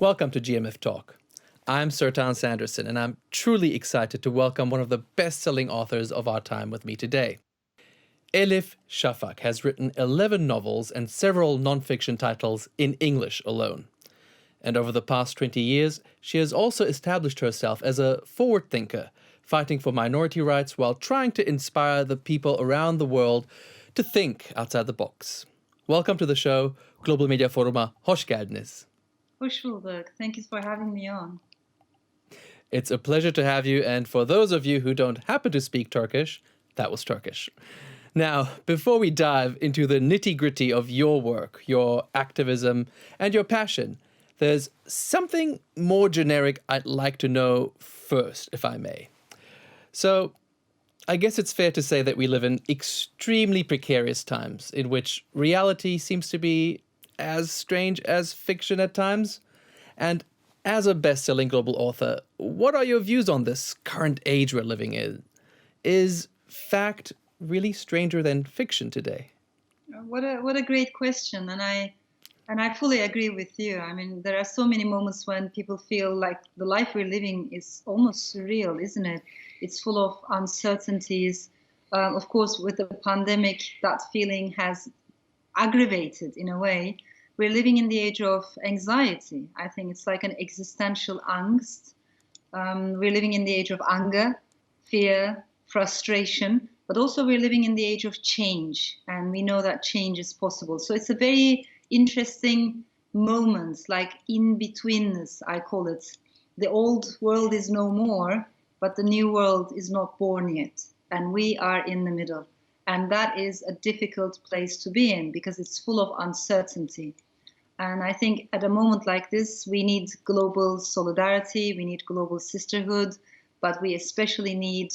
Welcome to GMF Talk. I'm Sertan Sanderson, and I'm truly excited to welcome one of the best-selling authors of our time with me today. Elif Shafak has written 11 novels and several non-fiction titles in English alone. And over the past 20 years, she has also established herself as a forward thinker, fighting for minority rights while trying to inspire the people around the world to think outside the box. Welcome to the show, Global Media Forum'a hoş geldiniz. Hoş bulduk. Thank you for having me on. It's a pleasure to have you, and for those of you who don't happen to speak Turkish, that was Turkish. Now, before we dive into the nitty-gritty of your work, your activism, and your passion, there's something more generic I'd like to know first, if I may. So, I guess it's fair to say that we live in extremely precarious times in which reality seems to be as strange as fiction at times. And as a best-selling global author, what are your views on this current age we're living in? Is fact really stranger than fiction today? What a great question, and I fully agree with you. I mean, there are so many moments when people feel like the life we're living is almost surreal, isn't it? It's full of uncertainties. Of course, with the pandemic, that feeling has aggravated in a way. We're living in the age of anxiety. I think it's like an existential angst. We're living in the age of anger, fear, frustration, but also we're living in the age of change, and we know that change is possible. So it's a very interesting moment, like in-betweenness, I call it. The old world is no more, but the new world is not born yet, and we are in the middle. And that is a difficult place to be in because it's full of uncertainty. And I think at a moment like this, we need global solidarity, we need global sisterhood, but we especially need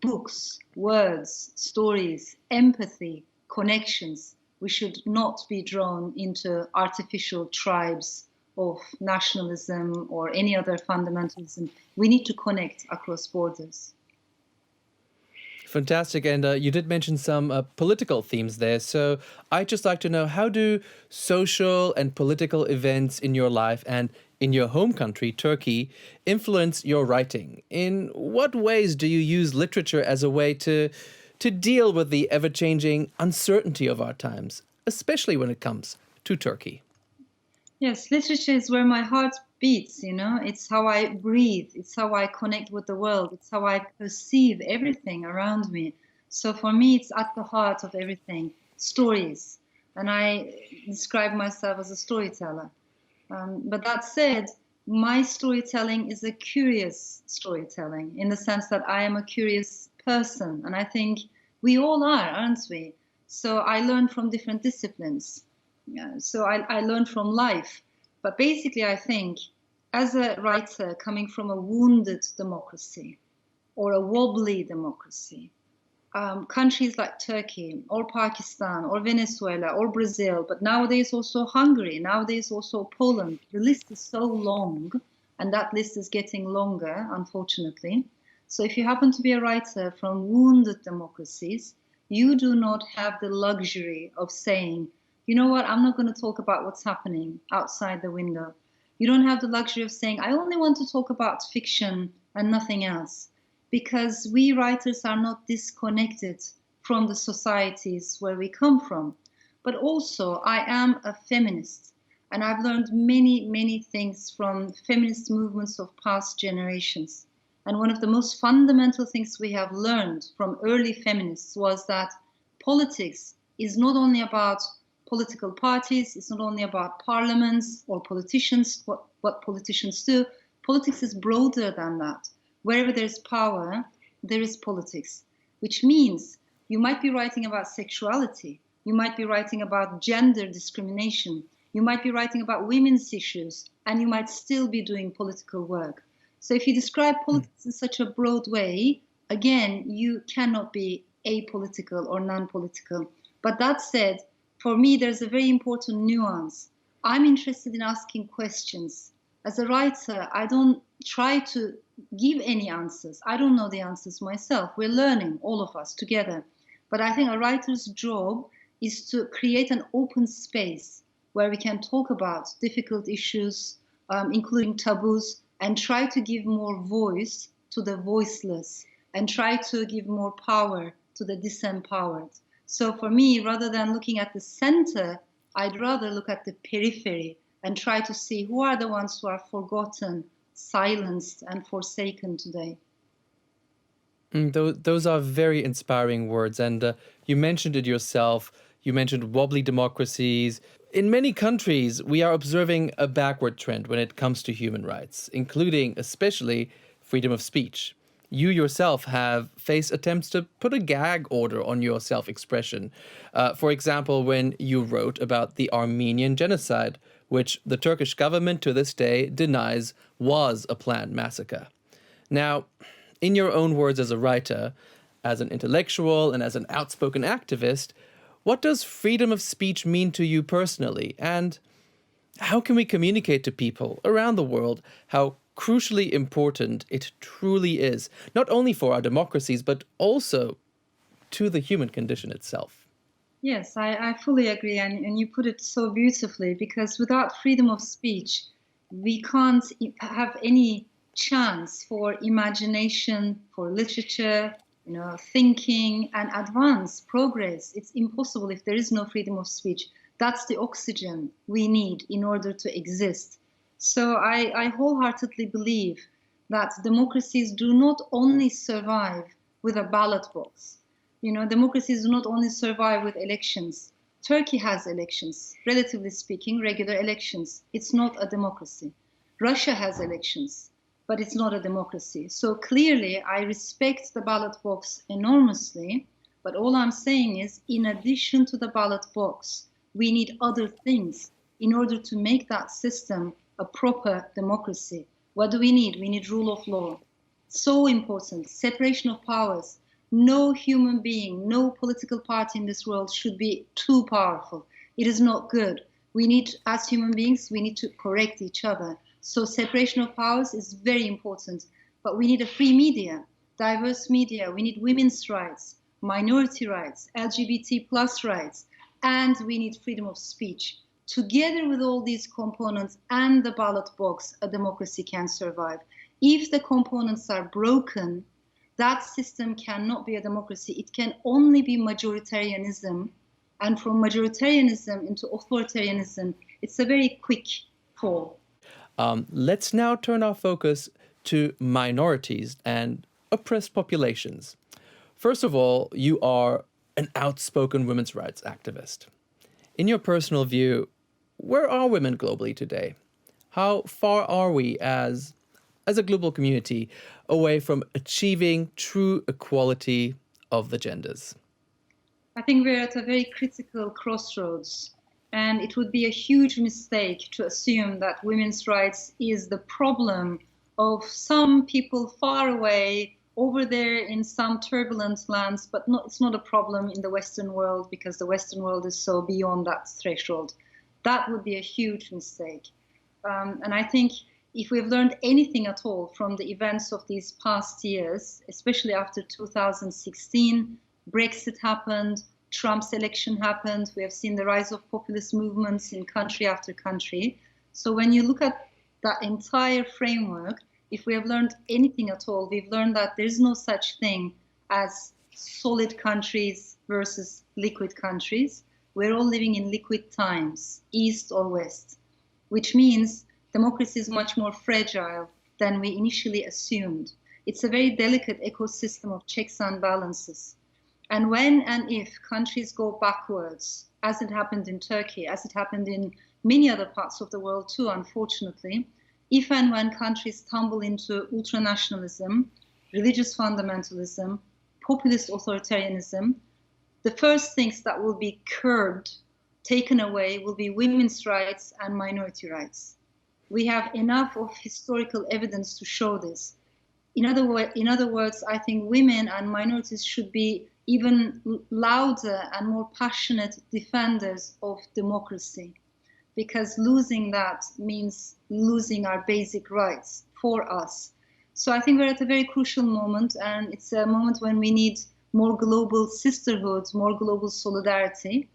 books, words, stories, empathy, connections. We should not be drawn into artificial tribes of nationalism or any other fundamentalism. We need to connect across borders. Fantastic. And you did mention some political themes there. So I'd just like to know, how do social and political events in your life and in your home country, Turkey, influence your writing? In what ways do you use literature as a way to deal with the ever-changing uncertainty of our times, especially when it comes to Turkey? Yes, literature is where my heart beats, you know. It's how I breathe. It's how I connect with the world. It's how I perceive everything around me. So for me, it's at the heart of everything. Stories. And I describe myself as a storyteller. But that said, my storytelling is a curious storytelling in the sense that I am a curious person. And I think we all are, aren't we? So I learn from different disciplines. So I learned from life. But basically, I think as a writer coming from a wounded democracy or a wobbly democracy, countries like Turkey or Pakistan or Venezuela or Brazil, but nowadays also Hungary, nowadays also Poland, the list is so long, and that list is getting longer, unfortunately. So if you happen to be a writer from wounded democracies, you do not have the luxury of saying, you know what, I'm not going to talk about what's happening outside the window. You don't have the luxury of saying, I only want to talk about fiction and nothing else. Because we writers are not disconnected from the societies where we come from. But also, I am a feminist. And I've learned many, many things from feminist movements of past generations. And one of the most fundamental things we have learned from early feminists was that politics is not only about political parties, it's not only about parliaments or politicians, what politicians do. Politics is broader than that. Wherever there's power, there is politics, which means you might be writing about sexuality, you might be writing about gender discrimination, you might be writing about women's issues, and you might still be doing political work. So if you describe politics in such a broad way, again, you cannot be apolitical or non-political. But that said, for me, there's a very important nuance. I'm interested in asking questions. As a writer, I don't try to give any answers. I don't know the answers myself. We're learning, all of us, together. But I think a writer's job is to create an open space where we can talk about difficult issues, including taboos, and try to give more voice to the voiceless and try to give more power to the disempowered. So for me, rather than looking at the center, I'd rather look at the periphery and try to see who are the ones who are forgotten, silenced, and forsaken today. Those are very inspiring words. And you mentioned it yourself. You mentioned wobbly democracies. In many countries, we are observing a backward trend when it comes to human rights, including especially freedom of speech. You yourself have faced attempts to put a gag order on your self-expression. For example, when you wrote about the Armenian genocide, which the Turkish government to this day denies was a planned massacre. Now, in your own words as a writer, as an intellectual, and as an outspoken activist, what does freedom of speech mean to you personally? And how can we communicate to people around the world how crucially important it truly is, not only for our democracies, but also to the human condition itself? Yes, I fully agree. And you put it so beautifully, because without freedom of speech, we can't have any chance for imagination, for literature, thinking and advance, progress. It's impossible if there is no freedom of speech. That's the oxygen we need in order to exist. So I wholeheartedly believe that democracies do not only survive with a ballot box. Democracies do not only survive with elections. Turkey has elections, relatively speaking, regular elections. It's not a democracy. Russia has elections, but it's not a democracy. So clearly, I respect the ballot box enormously, but all I'm saying is, in addition to the ballot box, we need other things in order to make that system a proper democracy. What do we need? We need rule of law. So important. Separation of powers. No human being, no political party in this world should be too powerful. It is not good. We need, as human beings, we need to correct each other. So separation of powers is very important. But we need a free media, diverse media. We need women's rights, minority rights, LGBT plus rights, and we need freedom of speech. Together with all these components and the ballot box, a democracy can survive. If the components are broken, that system cannot be a democracy. It can only be majoritarianism. And from majoritarianism into authoritarianism, it's a very quick fall. Let's now turn our focus to minorities and oppressed populations. First of all, you are an outspoken women's rights activist. In your personal view, where are women globally today? How far are we as a global community away from achieving true equality of the genders? I think we're at a very critical crossroads, and it would be a huge mistake to assume that women's rights is the problem of some people far away over there in some turbulent lands, but it's not a problem in the Western world because the Western world is so beyond that threshold. That would be a huge mistake. And I think if we've learned anything at all from the events of these past years, especially after 2016, Brexit happened, Trump's election happened, we have seen the rise of populist movements in country after country. So when you look at that entire framework, if we have learned anything at all, we've learned that there's no such thing as solid countries versus liquid countries. We're all living in liquid times, East or West, which means democracy is much more fragile than we initially assumed. It's a very delicate ecosystem of checks and balances. And when and if countries go backwards, as it happened in Turkey, as it happened in many other parts of the world too, unfortunately, if and when countries tumble into ultranationalism, religious fundamentalism, populist authoritarianism, the first things that will be curbed, taken away, will be women's rights and minority rights. We have enough of historical evidence to show this. In other words, I think women and minorities should be even louder and more passionate defenders of democracy, because losing that means losing our basic rights for us. So I think we're at a very crucial moment, and it's a moment when we need more global sisterhood, more global solidarity.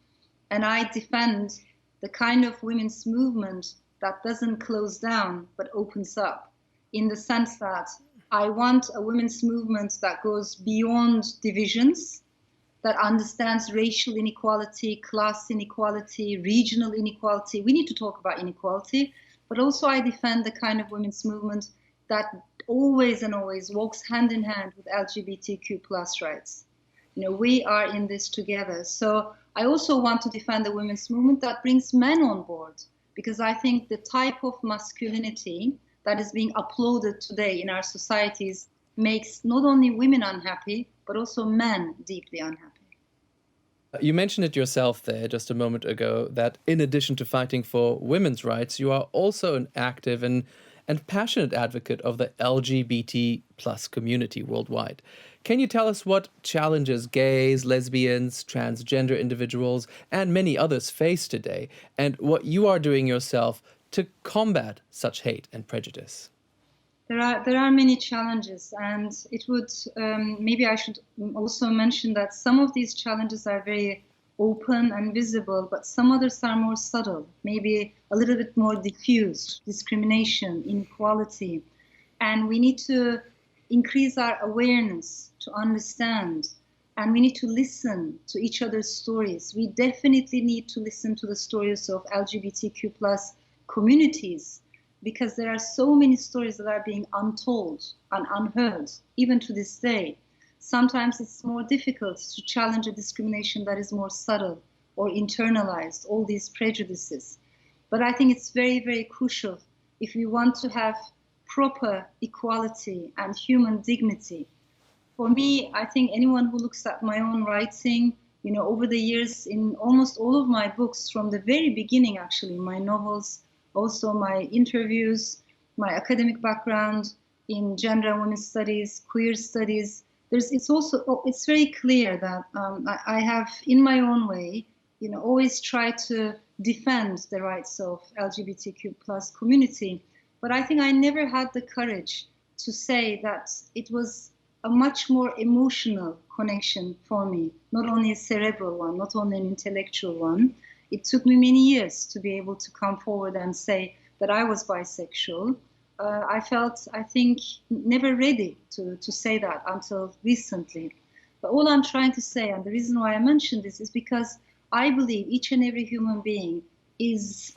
And I defend the kind of women's movement that doesn't close down but opens up, in the sense that I want a women's movement that goes beyond divisions, that understands racial inequality, class inequality, regional inequality. We need to talk about inequality, but also I defend the kind of women's movement that always and always walks hand in hand with LGBTQ plus rights. We are in this together. So I also want to defend the women's movement that brings men on board, because I think the type of masculinity that is being applauded today in our societies makes not only women unhappy, but also men deeply unhappy. You mentioned it yourself there just a moment ago that in addition to fighting for women's rights, you are also an active and passionate advocate of the LGBT plus community worldwide. Can you tell us what challenges gays, lesbians, transgender individuals, and many others face today, and what you are doing yourself to combat such hate and prejudice? There are many challenges, and it would maybe I should also mention that some of these challenges are very open and visible, but some others are more subtle, maybe a little bit more diffuse: discrimination, inequality, and we need to increase our awareness to understand, and we need to listen to each other's stories. We definitely need to listen to the stories of LGBTQ plus communities, because there are so many stories that are being untold and unheard, even to this day. Sometimes it's more difficult to challenge a discrimination that is more subtle or internalized, all these prejudices. But I think it's very, very crucial if we want to have proper equality and human dignity. For me, I think anyone who looks at my own writing, over the years in almost all of my books, from the very beginning, actually, my novels, also my interviews, my academic background in gender and women's studies, queer studies, it's very clear that I have, in my own way, always tried to defend the rights of LGBTQ plus community. But I think I never had the courage to say that it was a much more emotional connection for me, not only a cerebral one, not only an intellectual one. It took me many years to be able to come forward and say that I was bisexual. I felt, I think, never ready to say that until recently. But all I'm trying to say, and the reason why I mention this, is because I believe each and every human being is,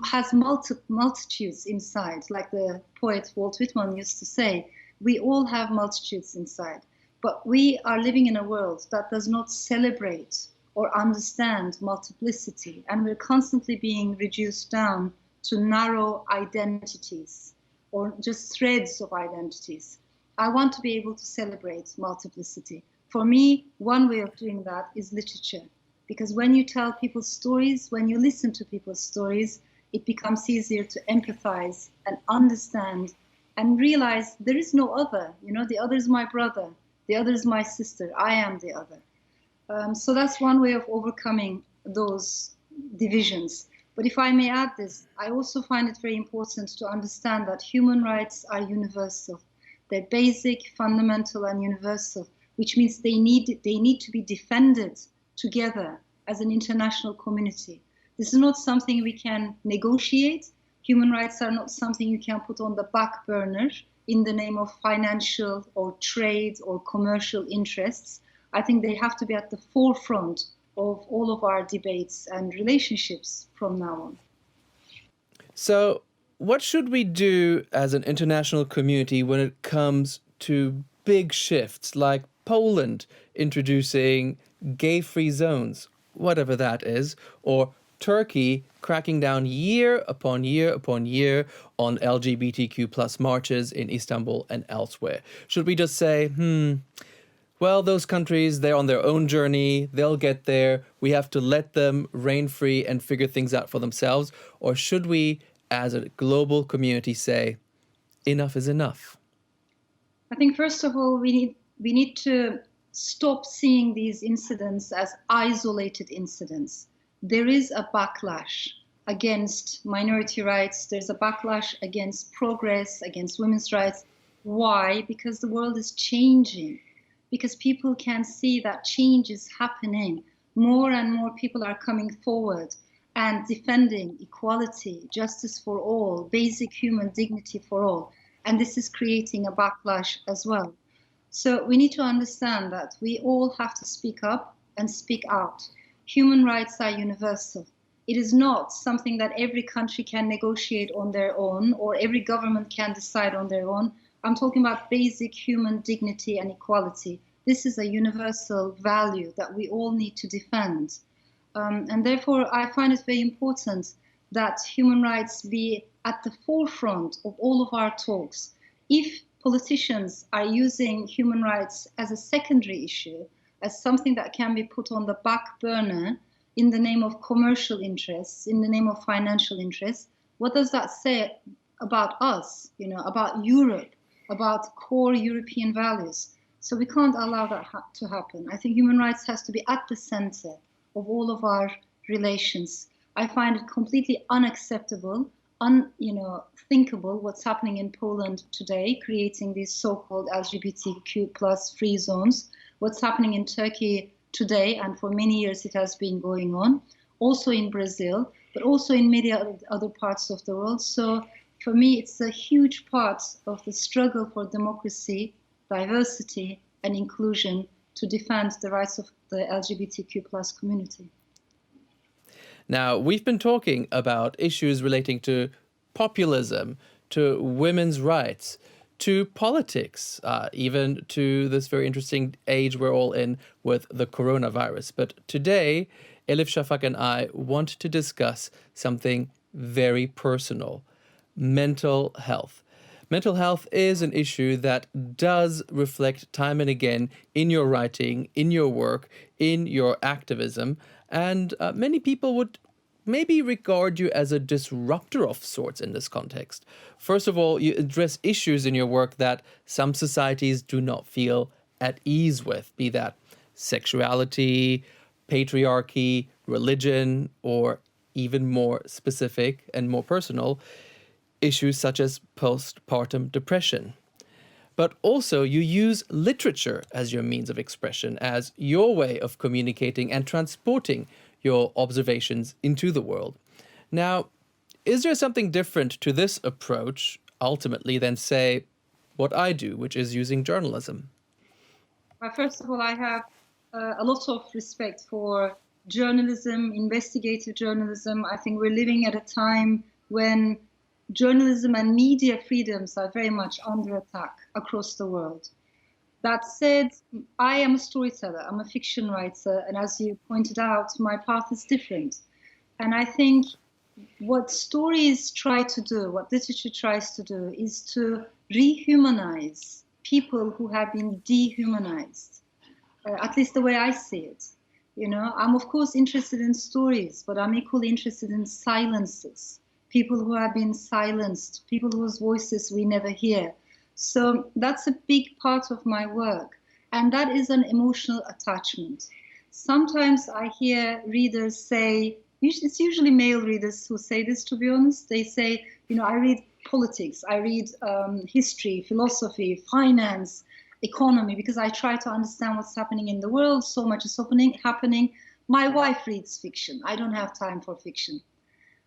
has multitudes inside. Like the poet Walt Whitman used to say, we all have multitudes inside. But we are living in a world that does not celebrate or understand multiplicity, and we're constantly being reduced down to narrow identities or just threads of identities. I want to be able to celebrate multiplicity. For me, one way of doing that is literature, because when you tell people's stories, when you listen to people's stories, it becomes easier to empathize and understand and realize there is no other. The other is my brother, the other is my sister, I am the other. So that's one way of overcoming those divisions. But if I may add this, I also find it very important to understand that human rights are universal. They're basic, fundamental, and universal, which means they need to be defended together as an international community. This is not something we can negotiate. Human rights are not something you can put on the back burner in the name of financial or trade or commercial interests. I think they have to be at the forefront of all of our debates and relationships from now on. So, what should we do as an international community when it comes to big shifts like Poland introducing gay-free zones, whatever that is, or Turkey cracking down year upon year upon year on LGBTQ plus marches in Istanbul and elsewhere? Should we just say, well, those countries, they're on their own journey, they'll get there, we have to let them reign free and figure things out for themselves? Or should we, as a global community, say, enough is enough? I think, first of all, we need to stop seeing these incidents as isolated incidents. There is a backlash against minority rights, there's a backlash against progress, against women's rights. Why? Because the world is changing. Because people can see that change is happening. More and more people are coming forward. and defending equality, justice for all, basic human dignity for all. And this is creating a backlash as well. So we need to understand that we all have to speak up and speak out. Human rights are universal. It is not something that every country can negotiate on their own or every government can decide on their own. I'm talking about basic human dignity and equality. This is a universal value that we all need to defend. And therefore, I find it very important that human rights be at the forefront of all of our talks. If politicians are using human rights as a secondary issue, as something that can be put on the back burner in the name of commercial interests, in the name of financial interests, what does that say about us, about Europe, about core European values? So we can't allow that to happen. I think human rights has to be at the center of all of our relations. I find it completely unacceptable, unthinkable what's happening in Poland today, creating these so-called LGBTQ plus free zones. What's happening in Turkey today, and for many years it has been going on, also in Brazil, but also in many other parts of the world. So for me, it's a huge part of the struggle for democracy, diversity, and inclusion to defend the rights of the LGBTQ plus community. Now, we've been talking about issues relating to populism, to women's rights, to politics, even to this very interesting age we're all in with the coronavirus. But today, Elif Shafak and I want to discuss something very personal: mental health. Mental health is an issue that does reflect time and again in your writing, in your work, in your activism, and many people would maybe regard you as a disruptor of sorts in this context. First of all, you address issues in your work that some societies do not feel at ease with, be that sexuality, patriarchy, religion, or even more specific and more personal, issues such as postpartum depression. But also you use literature as your means of expression, as your way of communicating and transporting your observations into the world. Now, is there something different to this approach ultimately than, say, what I do, which is using journalism? Well, first of all, I have a lot of respect for journalism, investigative journalism. I think we're living at a time when journalism and media freedoms are very much under attack across the world. That said, I am a storyteller, I'm a fiction writer, and as you pointed out, my path is different. And I think what stories try to do, what literature tries to do, is to rehumanize people who have been dehumanized, at least the way I see it. I'm of course interested in stories, but I'm equally interested in silences. People who have been silenced, people whose voices we never hear. So that's a big part of my work, and that is an emotional attachment. Sometimes I hear readers say, it's usually male readers who say this, to be honest. They say, I read politics, I read history, philosophy, finance, economy, because I try to understand what's happening in the world. So much is happening. My wife reads fiction. I don't have time for fiction.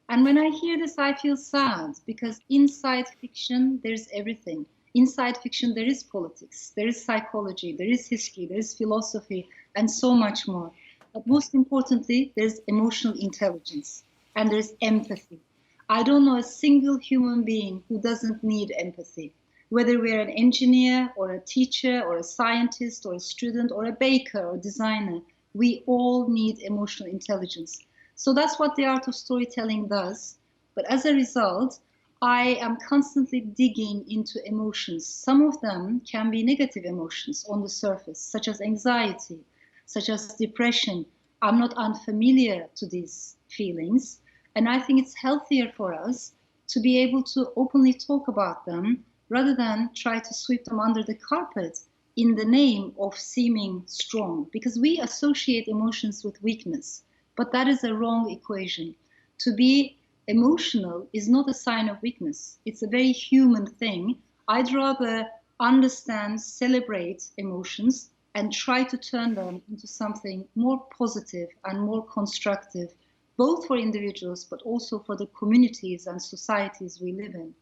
And when I hear this, I feel sad, because inside fiction, there's everything. Inside fiction, there is politics, there is psychology, there is history, there is philosophy, and so much more. But most importantly, there's emotional intelligence, and there's empathy. I don't know a single human being who doesn't need empathy. Whether we're an engineer, or a teacher, or a scientist, or a student, or a baker, or designer, we all need emotional intelligence. So that's what the art of storytelling does. But as a result, I am constantly digging into emotions. Some of them can be negative emotions on the surface, such as anxiety, such as depression. I'm not unfamiliar to these feelings. And I think it's healthier for us to be able to openly talk about them rather than try to sweep them under the carpet in the name of seeming strong, because we associate emotions with weakness. But that is a wrong equation. To be emotional is not a sign of weakness. It's a very human thing. I'd rather understand, celebrate emotions, and try to turn them into something more positive and more constructive both for individuals, but also for the communities and societies we live in.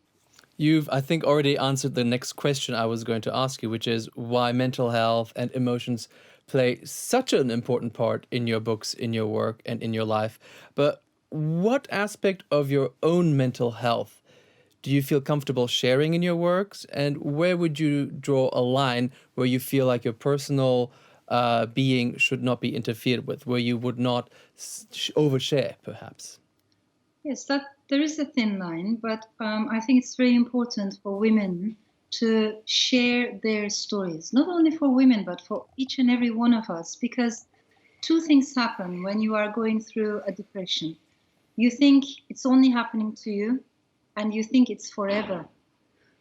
You've, I think, already answered the next question I was going to ask you, which is why mental health and emotions play such an important part in your books, in your work, and in your life. But what aspect of your own mental health do you feel comfortable sharing in your works? And where would you draw a line where you feel like your personal being should not be interfered with, where you would not overshare, perhaps? Yes, that there is a thin line, but I think it's very important for women to share their stories, not only for women, but for each and every one of us, because two things happen when you are going through a depression. You think it's only happening to you, and you think it's forever.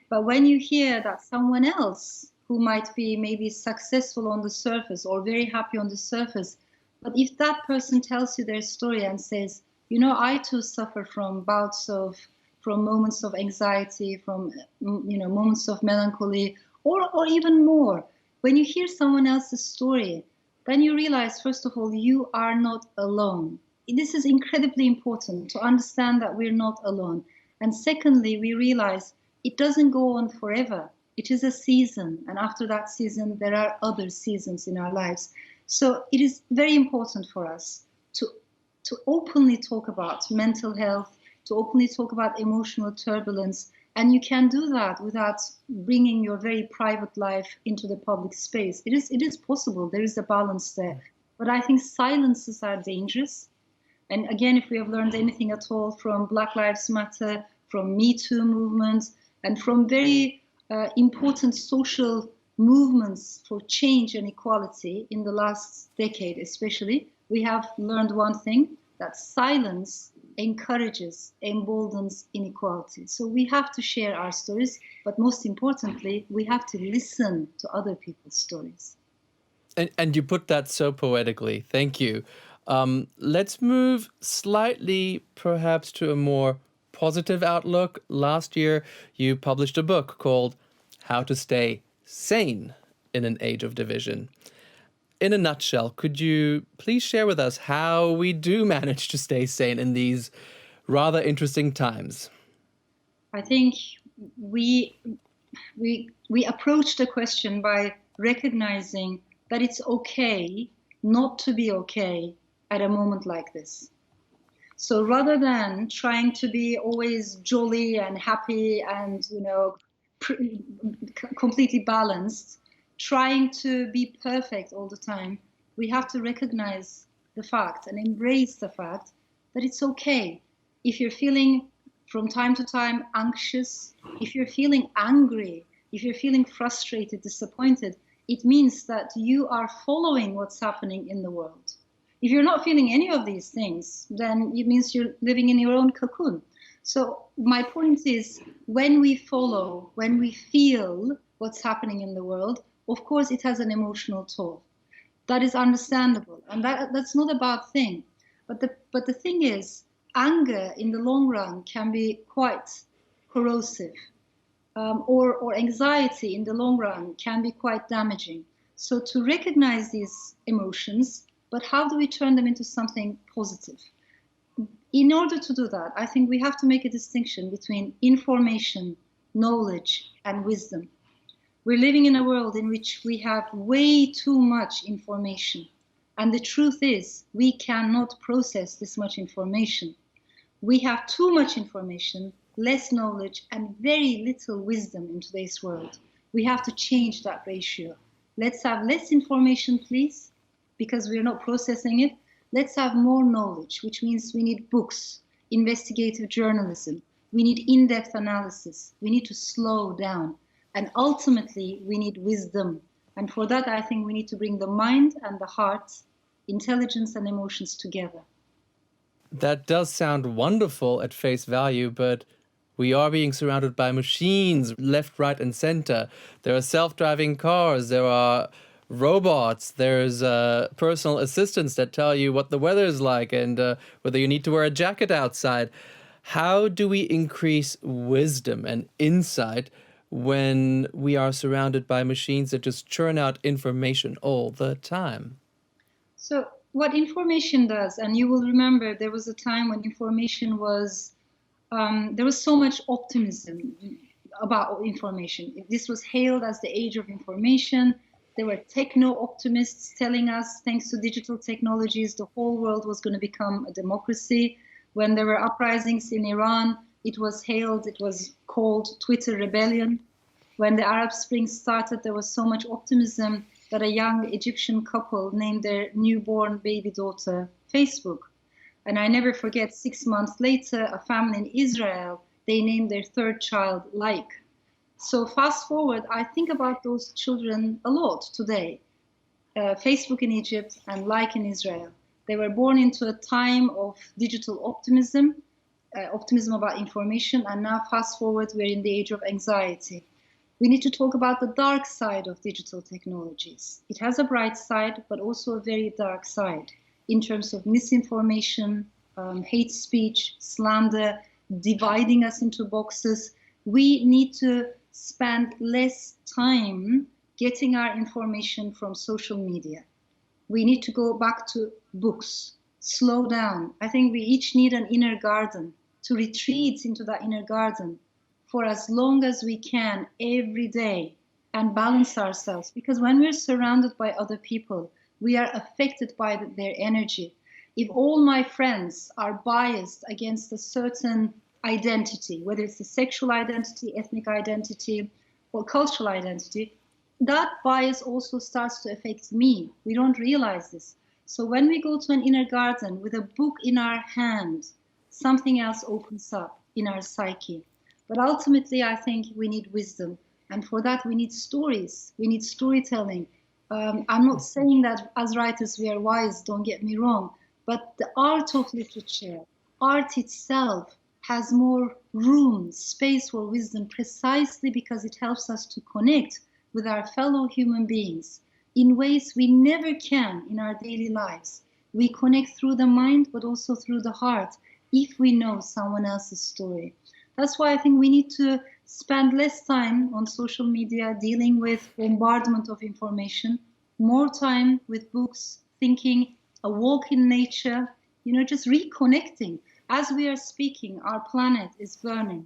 But when you hear that someone else who might be maybe successful on the surface or very happy on the surface, but if that person tells you their story and says, you know, I too suffer from from moments of anxiety, from, moments of melancholy, or even more. When you hear someone else's story, then you realize, first of all, you are not alone. This is incredibly important to understand that we're not alone. And secondly, we realize it doesn't go on forever. It is a season. And after that season, there are other seasons in our lives. So it is very important for us to openly talk about mental health, to openly talk about emotional turbulence. And you can do that without bringing your very private life into the public space. It is possible. There is a balance there. But I think silences are dangerous. And again, if we have learned anything at all from Black Lives Matter, from Me Too movement, and from very important social movements for change and equality in the last decade especially, we have learned one thing, that silence encourages, emboldens inequality. So we have to share our stories, but most importantly, we have to listen to other people's stories. And you put that so poetically. Thank you. Let's move slightly, perhaps, to a more positive outlook. Last year, you published a book called How to Stay Sane in an Age of Division. In a nutshell, could you please share with us how we do manage to stay sane in these rather interesting times? I think we approach the question by recognizing that it's okay not to be okay at a moment like this. So rather than trying to be always jolly and happy and completely balanced, trying to be perfect all the time, we have to recognize the fact and embrace the fact that it's okay. If you're feeling from time to time anxious, if you're feeling angry, if you're feeling frustrated, disappointed, it means that you are following what's happening in the world. If you're not feeling any of these things, then it means you're living in your own cocoon. So my point is, when we follow, when we feel what's happening in the world, of course it has an emotional toll. That is understandable, and that's not a bad thing. But the thing is, anger in the long run can be quite corrosive, or anxiety in the long run can be quite damaging. So to recognize these emotions, but how do we turn them into something positive? In order to do that, I think we have to make a distinction between information, knowledge, and wisdom. We're living in a world in which we have way too much information. And the truth is, we cannot process this much information. We have too much information, less knowledge, and very little wisdom in today's world. We have to change that ratio. Let's have less information, please, because we're not processing it. Let's have more knowledge, which means we need books, investigative journalism. We need in-depth analysis. We need to slow down. And ultimately, we need wisdom. And for that, I think we need to bring the mind and the heart, intelligence and emotions together. That does sound wonderful at face value, but we are being surrounded by machines left, right, and center. There are self-driving cars. There are robots. There's personal assistants that tell you what the weather is like and whether you need to wear a jacket outside. How do we increase wisdom and insight when we are surrounded by machines that just churn out information all the time? So what information does, and you will remember there was a time when information was, there was so much optimism about information. This was hailed as the age of information. There were techno-optimists telling us, thanks to digital technologies, the whole world was going to become a democracy. When there were uprisings in Iran, it was hailed, it was called Twitter rebellion. When the Arab Spring started, there was so much optimism that a young Egyptian couple named their newborn baby daughter Facebook. And I never forget, 6 months later, a family in Israel, they named their third child Like. So fast forward, I think about those children a lot today. Facebook in Egypt and Like in Israel. They were born into a time of digital optimism, optimism about information, and now fast forward, we're in the age of anxiety. We need to talk about the dark side of digital technologies. It has a bright side, but also a very dark side in terms of misinformation, hate speech, slander, dividing us into boxes. We need to spend less time getting our information from social media. We need to go back to books, slow down. I think we each need an inner garden, to retreat into that inner garden for as long as we can every day and balance ourselves. Because when we're surrounded by other people, we are affected by their energy. If all my friends are biased against a certain identity, whether it's a sexual identity, ethnic identity, or cultural identity, that bias also starts to affect me. We don't realize this. So when we go to an inner garden with a book in our hand, something else opens up in our psyche. But ultimately, I think we need wisdom. And for that, we need stories. We need storytelling. I'm not saying that as writers we are wise, don't get me wrong. But the art of literature, art itself, has more room, space for wisdom, precisely because it helps us to connect with our fellow human beings in ways we never can in our daily lives. We connect through the mind, but also through the heart, if we know someone else's story. That's why I think we need to spend less time on social media dealing with bombardment of information, more time with books, thinking, a walk in nature, just reconnecting. As we are speaking, our planet is burning.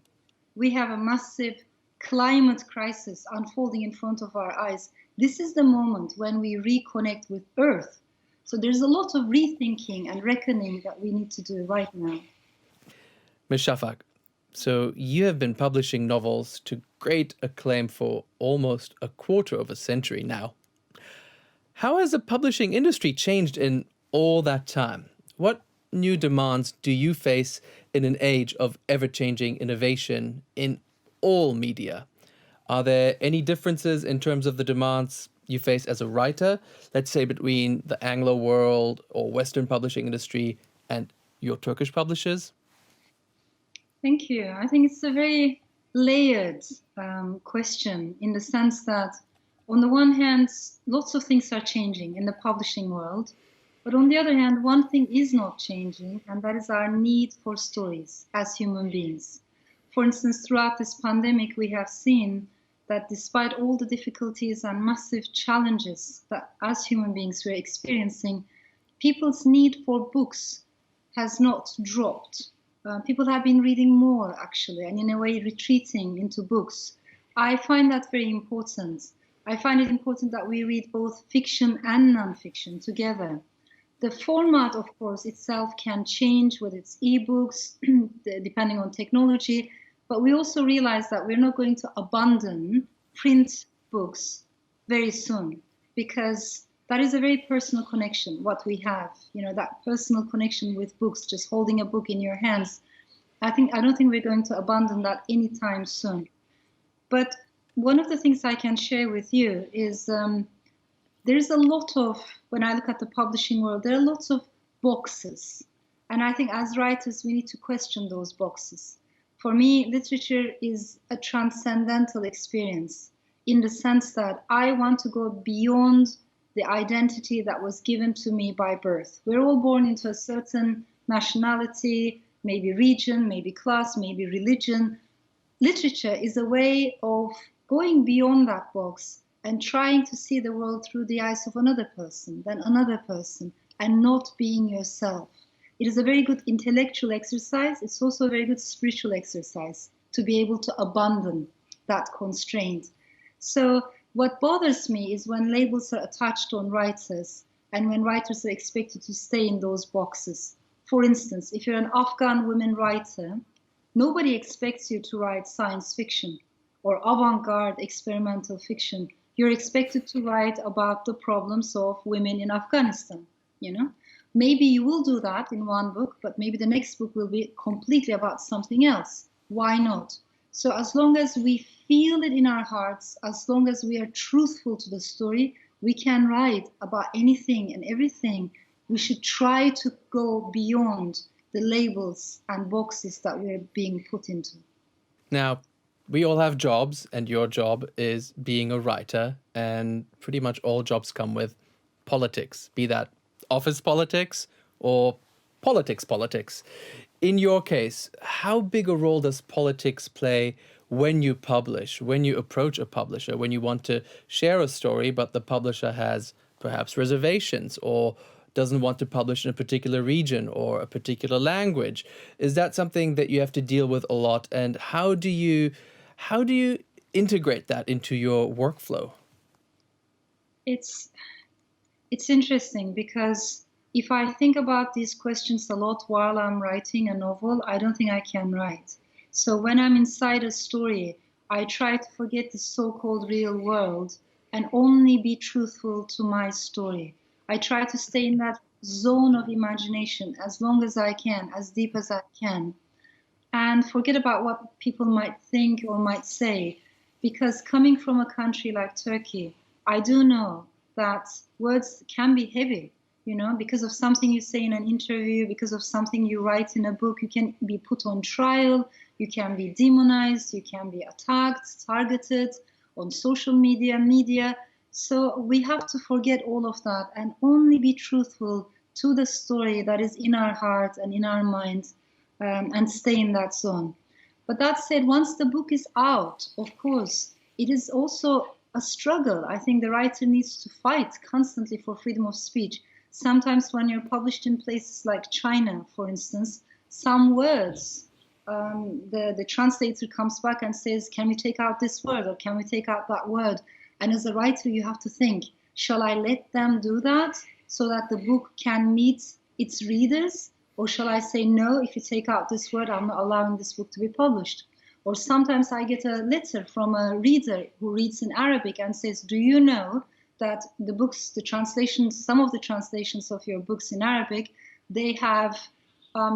We have a massive climate crisis unfolding in front of our eyes. This is the moment when we reconnect with Earth. So there's a lot of rethinking and reckoning that we need to do right now. Ms. Shafak, so you have been publishing novels to great acclaim for almost a quarter of a century now. How has the publishing industry changed in all that time? What new demands do you face in an age of ever-changing innovation in all media? Are there any differences in terms of the demands you face as a writer, let's say between the Anglo world or Western publishing industry and your Turkish publishers? Thank you. I think it's a very layered question in the sense that, on the one hand, lots of things are changing in the publishing world. But on the other hand, one thing is not changing, and that is our need for stories as human beings. For instance, throughout this pandemic, we have seen that despite all the difficulties and massive challenges that as human beings we're experiencing, people's need for books has not dropped. People have been reading more, actually, and in a way retreating into books. I find that very important. I find it important that we read both fiction and non-fiction together. The format, of course, itself can change, whether it's ebooks, depending on technology, but we also realize that we're not going to abandon print books very soon, because that is a very personal connection, what we have, that personal connection with books, just holding a book in your hands. I don't think we're going to abandon that anytime soon. But one of the things I can share with you is there's a lot of, when I look at the publishing world, there are lots of boxes. And I think as writers, we need to question those boxes. For me, literature is a transcendental experience in the sense that I want to go beyond the identity that was given to me by birth. We're all born into a certain nationality, maybe region, maybe class, maybe religion. Literature is a way of going beyond that box and trying to see the world through the eyes of another person, then another person, and not being yourself. It is a very good intellectual exercise. It's also a very good spiritual exercise to be able to abandon that constraint. So what bothers me is when labels are attached on writers and when writers are expected to stay in those boxes. For instance, if you're an Afghan women writer, nobody expects you to write science fiction or avant-garde experimental fiction. You're expected to write about the problems of women in Afghanistan, you know? Maybe you will do that in one book, but maybe the next book will be completely about something else. Why not? So as long as we feel it in our hearts, as long as we are truthful to the story, we can write about anything and everything. We should try to go beyond the labels and boxes that we're being put into. Now, we all have jobs, and your job is being a writer, and pretty much all jobs come with politics, be that office politics or politics. In your case, how big a role does politics play when you publish, when you approach a publisher, when you want to share a story, but the publisher has perhaps reservations or doesn't want to publish in a particular region or a particular language? Is that something that you have to deal with a lot? And how do you integrate that into your workflow? It's interesting because if I think about these questions a lot while I'm writing a novel, I don't think I can write. So when I'm inside a story, I try to forget the so-called real world and only be truthful to my story. I try to stay in that zone of imagination as long as I can, as deep as I can, and forget about what people might think or might say. Because coming from a country like Turkey, I do know that words can be heavy, you know, because of something you say in an interview, because of something you write in a book, you can be put on trial, you can be demonized, you can be attacked, targeted on social media. So we have to forget all of that and only be truthful to the story that is in our heart and in our minds, and stay in that zone. But that said, once the book is out, of course, it is also a struggle. I think the writer needs to fight constantly for freedom of speech. Sometimes when you're published in places like China, for instance, some words, the translator comes back and says, can we take out this word or can we take out that word? And as a writer, you have to think, shall I let them do that so that the book can meet its readers? Or shall I say, no, if you take out this word, I'm not allowing this book to be published? Or sometimes I get a letter from a reader who reads in Arabic and says, do you know that the books, the translations, some of the translations of your books in Arabic, they have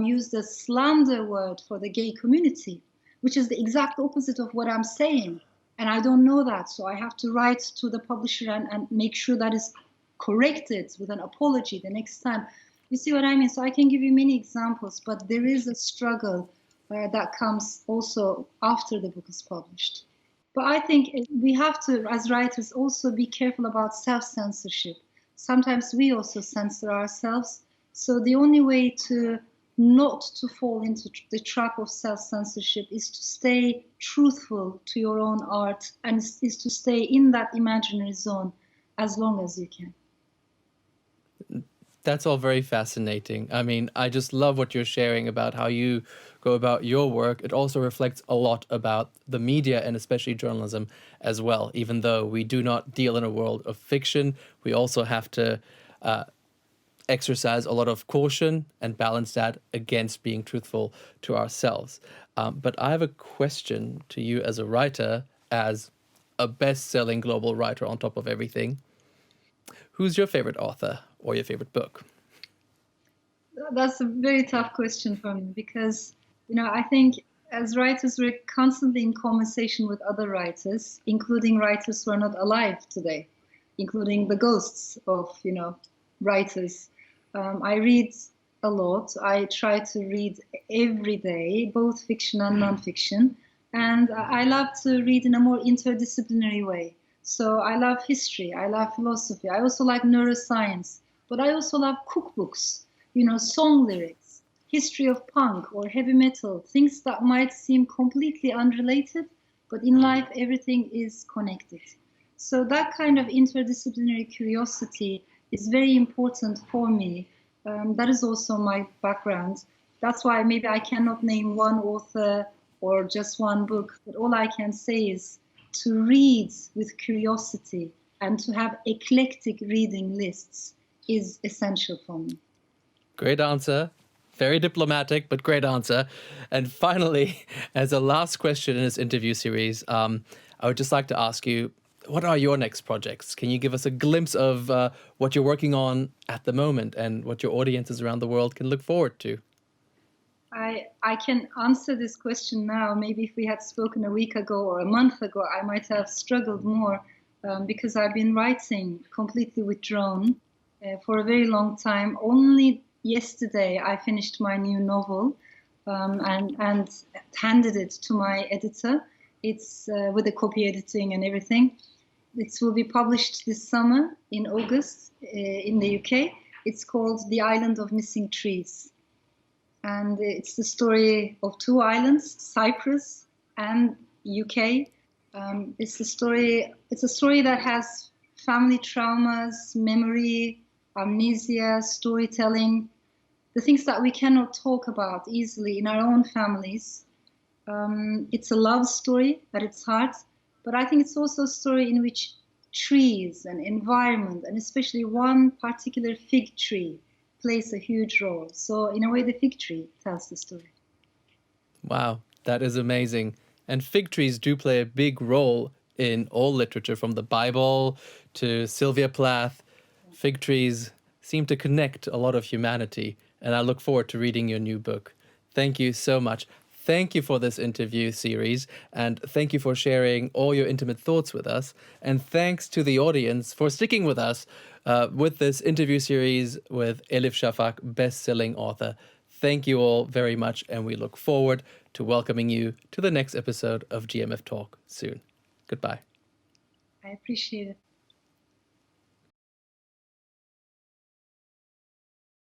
used a slander word for the gay community, which is the exact opposite of what I'm saying. And I don't know that, so I have to write to the publisher and make sure that is corrected with an apology the next time. You see what I mean? So I can give you many examples, but there is a struggle that comes also after the book is published. But I think we have to, as writers, also be careful about self-censorship. Sometimes we also censor ourselves. So the only way to not to fall into the trap of self-censorship is to stay truthful to your own art and is to stay in that imaginary zone as long as you can. That's all very fascinating. I mean, I just love what you're sharing about how you go about your work. It also reflects a lot about the media and especially journalism as well. Even though we do not deal in a world of fiction, we also have to exercise a lot of caution and balance that against being truthful to ourselves. But I have a question to you as a writer, as a best-selling global writer on top of everything. Who's your favorite author or your favorite book? That's a very tough question for me because, you know, I think as writers, we're constantly in conversation with other writers, including writers who are not alive today, including the ghosts of, you know, writers. I read a lot. I try to read every day, both fiction and nonfiction. And I love to read in a more interdisciplinary way. So I love history, I love philosophy, I also like neuroscience, but I also love cookbooks, you know, song lyrics, history of punk or heavy metal, things that might seem completely unrelated, but in life everything is connected. So that kind of interdisciplinary curiosity is very important for me That is also my background. That's why maybe I cannot name one author or just one book, but all I can say is to read with curiosity and to have eclectic reading lists is essential for me. Great answer. Very diplomatic, but great answer. And finally, as a last question in this interview series, I would just like to ask you, what are your next projects? Can you give us a glimpse of what you're working on at the moment and what your audiences around the world can look forward to? I can answer this question now. Maybe if we had spoken a week ago or a month ago, I might have struggled more because I've been writing completely withdrawn for a very long time. Only yesterday I finished my new novel and handed it to my editor. It's with the copy editing and everything. It will be published this summer in August in the UK. It's called The Island of Missing Trees. And it's the story of two islands, Cyprus and UK. It's a story that has family traumas, memory, amnesia, storytelling, the things that we cannot talk about easily in our own families. It's a love story at its heart, but I think it's also a story in which trees and environment, and especially one particular fig tree, plays a huge role. So in a way, the fig tree tells the story. Wow, that is amazing. And fig trees do play a big role in all literature, from the Bible to Sylvia Plath. Fig trees seem to connect a lot of humanity, and I look forward to reading your new book. Thank you so much. Thank you for this interview series, and thank you for sharing all your intimate thoughts with us. And thanks to the audience for sticking with us with this interview series with Elif Shafak, best-selling author. Thank you all very much, and we look forward to welcoming you to the next episode of GMF Talk soon. Goodbye. I appreciate it.